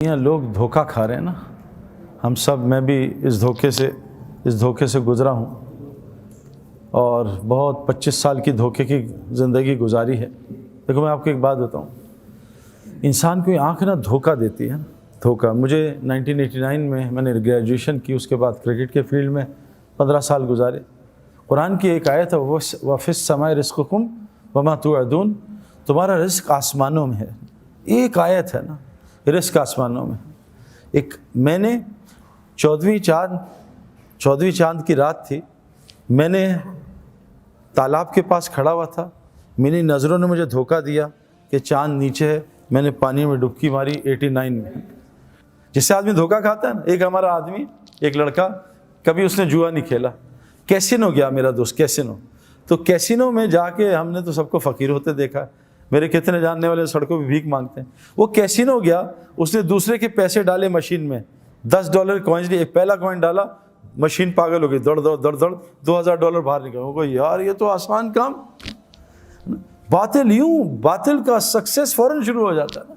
یہاں لوگ دھوکہ کھا رہے ہیں نا، ہم سب، میں بھی اس دھوکے سے گزرا ہوں، اور بہت 25 سال کی دھوکے کی زندگی گزاری ہے۔ دیکھو میں آپ کو ایک بات بتاؤں، انسان کو آنکھ نا دھوکہ دیتی ہے نا، دھوکہ۔ مجھے 1989 میں نے گریجویشن کی، اس کے بعد کرکٹ کے فیلڈ میں 15 سال گزارے۔ قرآن کی ایک آیت ہے، وَفِي السَّمَاءِ رِزْقُكُمْ وَمَا تُوعَدُونَ، تمہارا رزق آسمانوں میں ہے۔ ایک آیت ہے نا، رزق آسمانوں میں۔ ایک میں نے 14ویں چاند کی رات تھی، میں نے تالاب کے پاس کھڑا ہوا تھا، میری نظروں نے مجھے دھوکہ دیا کہ چاند نیچے ہے، میں نے پانی میں ڈبکی ماری 89 میں۔ جس سے آدمی دھوکہ کھاتا ہے نا، ایک ہمارا آدمی، ایک لڑکا، کبھی اس نے جوا نہیں کھیلا، کیسینو گیا میرا دوست، کیسینو۔ تو کیسینو میں جا کے ہم نے تو سب کو فقیر ہوتے دیکھا، میرے کتنے جاننے والے سڑکوں پہ بھیک مانگتے ہیں۔ وہ کیسینو گیا، اس نے دوسرے کے پیسے ڈالے مشین میں، $10 کوائنز لیے، ایک پہلا کوائن ڈالا، مشین پاگل ہو گئی، دوڑ $2000 باہر نکل۔ وہ کو یار یہ تو آسان کام۔ باطل کا سکسیس فوراً شروع ہو جاتا ہے نا۔